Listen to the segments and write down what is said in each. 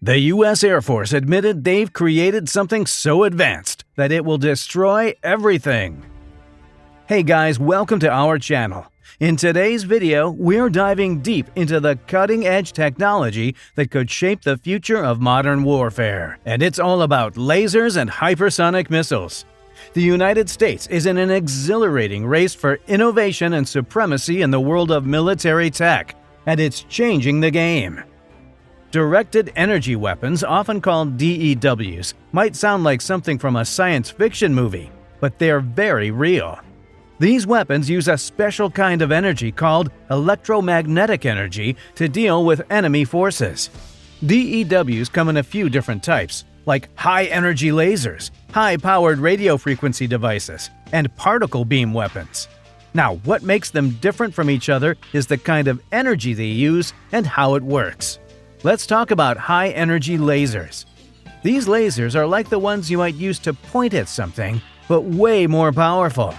The U.S. Air Force admitted they've created something so advanced that it will destroy everything. Hey guys, welcome to our channel. In today's video, we're diving deep into the cutting-edge technology that could shape the future of modern warfare. And it's all about lasers and hypersonic missiles. The United States is in an exhilarating race for innovation and supremacy in the world of military tech, and it's changing the game. Directed energy weapons, often called DEWs, might sound like something from a science fiction movie, but they're very real. These weapons use a special kind of energy called electromagnetic energy to deal with enemy forces. DEWs come in a few different types, like high-energy lasers, high-powered radio frequency devices, and particle beam weapons. Now, what makes them different from each other is the kind of energy they use and how it works. Let's talk about high-energy lasers. These lasers are like the ones you might use to point at something, but way more powerful.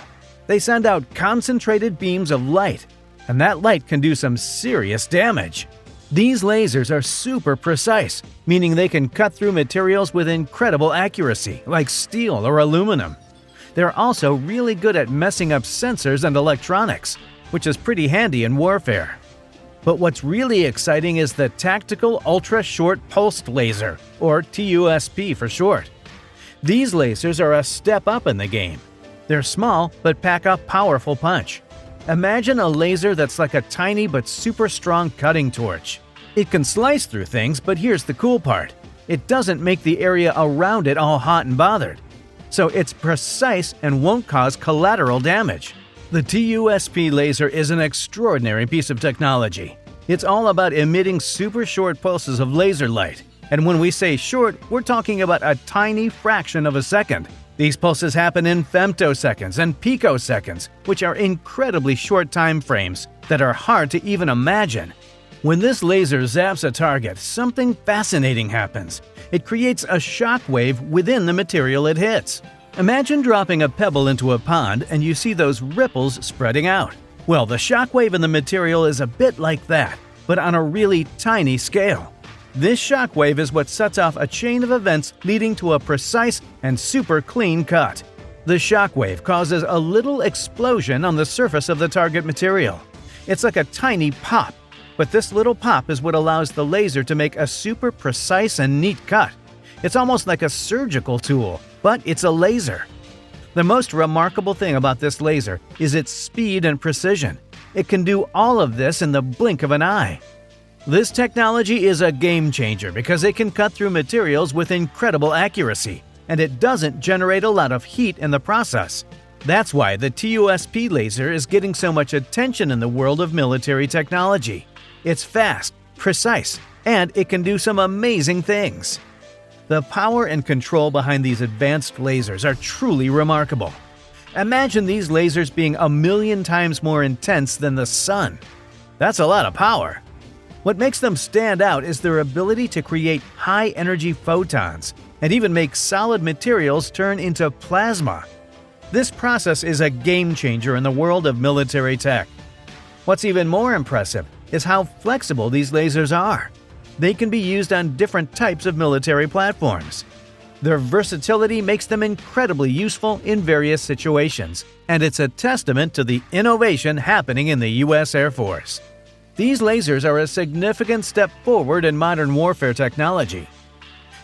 They send out concentrated beams of light, and that light can do some serious damage. These lasers are super precise, meaning they can cut through materials with incredible accuracy, like steel or aluminum. They're also really good at messing up sensors and electronics, which is pretty handy in warfare. But what's really exciting is the Tactical Ultra-Short Pulsed Laser, or TUSP for short. These lasers are a step up in the game. They're small, but pack a powerful punch. Imagine a laser that's like a tiny but super strong cutting torch. It can slice through things, but here's the cool part. It doesn't make the area around it all hot and bothered. So it's precise and won't cause collateral damage. The TUSP laser is an extraordinary piece of technology. It's all about emitting super short pulses of laser light. And when we say short, we're talking about a tiny fraction of a second. These pulses happen in femtoseconds and picoseconds, which are incredibly short time frames that are hard to even imagine. When this laser zaps a target, something fascinating happens. It creates a shock wave within the material it hits. Imagine dropping a pebble into a pond and you see those ripples spreading out. Well, the shock wave in the material is a bit like that, but on a really tiny scale. This shockwave is what sets off a chain of events leading to a precise and super clean cut. The shockwave causes a little explosion on the surface of the target material. It's like a tiny pop, but this little pop is what allows the laser to make a super precise and neat cut. It's almost like a surgical tool, but it's a laser. The most remarkable thing about this laser is its speed and precision. It can do all of this in the blink of an eye. This technology is a game changer because it can cut through materials with incredible accuracy, and it doesn't generate a lot of heat in the process. That's why the TUSP laser is getting so much attention in the world of military technology. It's fast, precise, and it can do some amazing things. The power and control behind these advanced lasers are truly remarkable. Imagine these lasers being 1,000,000 times more intense than the sun. That's a lot of power. What makes them stand out is their ability to create high-energy photons and even make solid materials turn into plasma. This process is a game-changer in the world of military tech. What's even more impressive is how flexible these lasers are. They can be used on different types of military platforms. Their versatility makes them incredibly useful in various situations, and it's a testament to the innovation happening in the U.S. Air Force. These lasers are a significant step forward in modern warfare technology.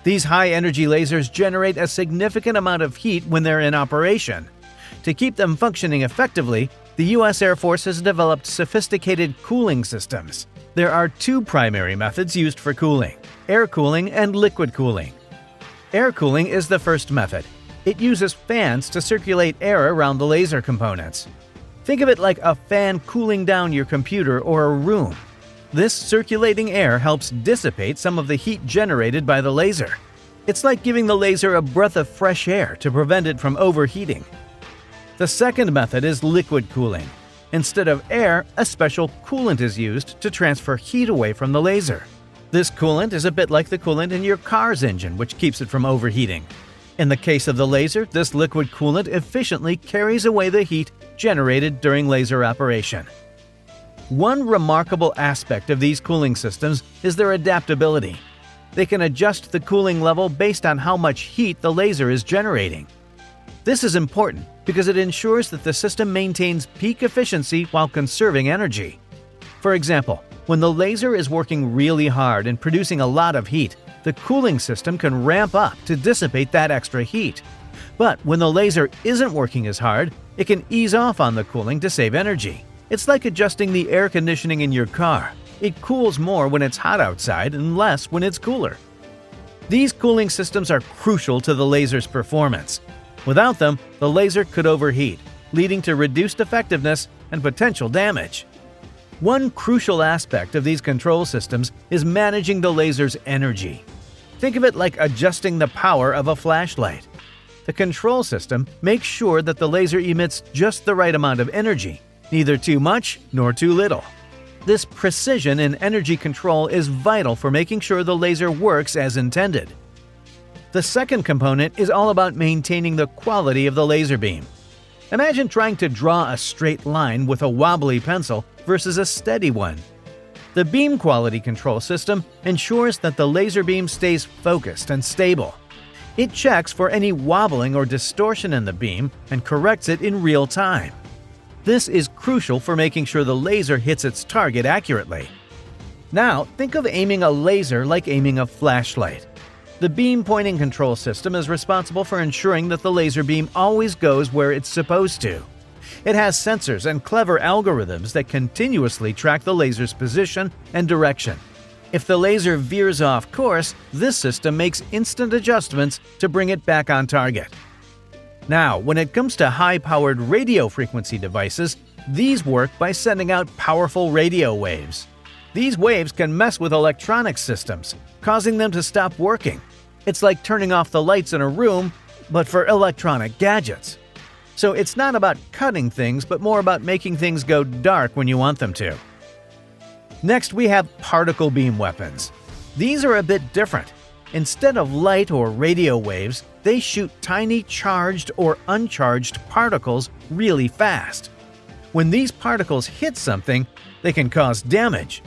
These high-energy lasers generate a significant amount of heat when they're in operation. To keep them functioning effectively, the U.S. Air Force has developed sophisticated cooling systems. There are two primary methods used for cooling: air cooling and liquid cooling. Air cooling is the first method. It uses fans to circulate air around the laser components. Think of it like a fan cooling down your computer or a room. This circulating air helps dissipate some of the heat generated by the laser. It's like giving the laser a breath of fresh air to prevent it from overheating. The second method is liquid cooling. Instead of air, a special coolant is used to transfer heat away from the laser. This coolant is a bit like the coolant in your car's engine, which keeps it from overheating. In the case of the laser, this liquid coolant efficiently carries away the heat generated during laser operation. One remarkable aspect of these cooling systems is their adaptability. They can adjust the cooling level based on how much heat the laser is generating. This is important because it ensures that the system maintains peak efficiency while conserving energy. For example, when the laser is working really hard and producing a lot of heat, the cooling system can ramp up to dissipate that extra heat. But when the laser isn't working as hard, it can ease off on the cooling to save energy. It's like adjusting the air conditioning in your car. It cools more when it's hot outside and less when it's cooler. These cooling systems are crucial to the laser's performance. Without them, the laser could overheat, leading to reduced effectiveness and potential damage. One crucial aspect of these control systems is managing the laser's energy. Think of it like adjusting the power of a flashlight. The control system makes sure that the laser emits just the right amount of energy, neither too much nor too little. This precision in energy control is vital for making sure the laser works as intended. The second component is all about maintaining the quality of the laser beam. Imagine trying to draw a straight line with a wobbly pencil versus a steady one. The beam quality control system ensures that the laser beam stays focused and stable. It checks for any wobbling or distortion in the beam and corrects it in real time. This is crucial for making sure the laser hits its target accurately. Now, think of aiming a laser like aiming a flashlight. The beam pointing control system is responsible for ensuring that the laser beam always goes where it's supposed to. It has sensors and clever algorithms that continuously track the laser's position and direction. If the laser veers off course, this system makes instant adjustments to bring it back on target. Now, when it comes to high-powered radio frequency devices, these work by sending out powerful radio waves. These waves can mess with electronic systems, causing them to stop working. It's like turning off the lights in a room, but for electronic gadgets. So it's not about cutting things, but more about making things go dark when you want them to. Next, we have particle beam weapons. These are a bit different. Instead of light or radio waves, they shoot tiny charged or uncharged particles really fast. When these particles hit something, they can cause damage.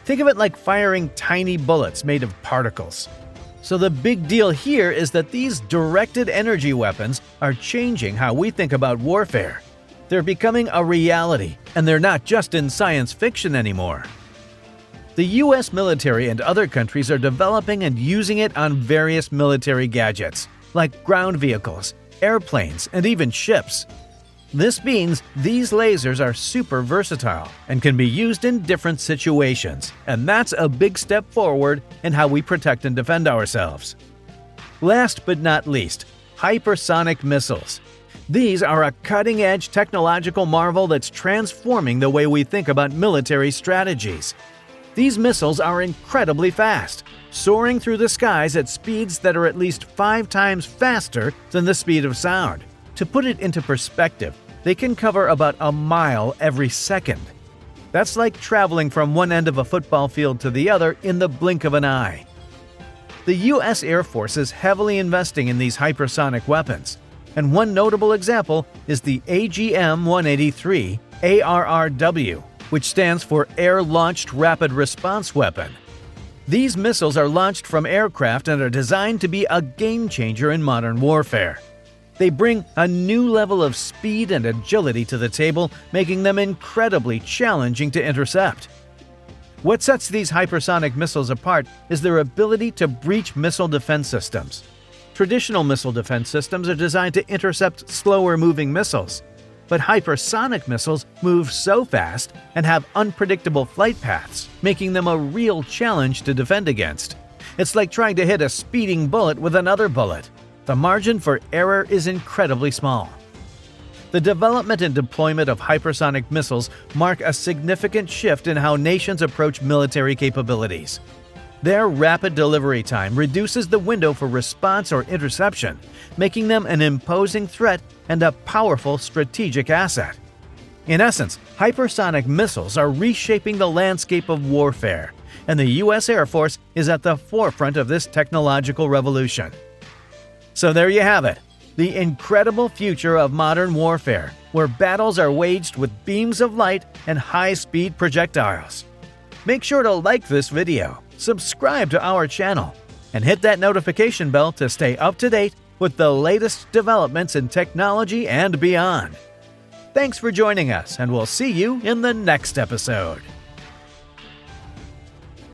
Think of it like firing tiny bullets made of particles. So the big deal here is that these directed energy weapons are changing how we think about warfare. They're becoming a reality, and they're not just in science fiction anymore. The US military and other countries are developing and using it on various military gadgets, like ground vehicles, airplanes, and even ships. This means these lasers are super versatile and can be used in different situations, and that's a big step forward in how we protect and defend ourselves. Last but not least, hypersonic missiles. These are a cutting-edge technological marvel that's transforming the way we think about military strategies. These missiles are incredibly fast, soaring through the skies at speeds that are at least 5 times faster than the speed of sound. To put it into perspective, they can cover about a mile every second. That's like traveling from one end of a football field to the other in the blink of an eye. The US Air Force is heavily investing in these hypersonic weapons, and one notable example is the AGM-183 ARRW, which stands for Air-Launched Rapid Response Weapon. These missiles are launched from aircraft and are designed to be a game-changer in modern warfare. They bring a new level of speed and agility to the table, making them incredibly challenging to intercept. What sets these hypersonic missiles apart is their ability to breach missile defense systems. Traditional missile defense systems are designed to intercept slower-moving missiles, but hypersonic missiles move so fast and have unpredictable flight paths, making them a real challenge to defend against. It's like trying to hit a speeding bullet with another bullet. The margin for error is incredibly small. The development and deployment of hypersonic missiles mark a significant shift in how nations approach military capabilities. Their rapid delivery time reduces the window for response or interception, making them an imposing threat and a powerful strategic asset. In essence, hypersonic missiles are reshaping the landscape of warfare, and the US Air Force is at the forefront of this technological revolution. So there you have it, the incredible future of modern warfare, where battles are waged with beams of light and high-speed projectiles. Make sure to like this video, subscribe to our channel, and hit that notification bell to stay up to date with the latest developments in technology and beyond. Thanks for joining us, and we'll see you in the next episode.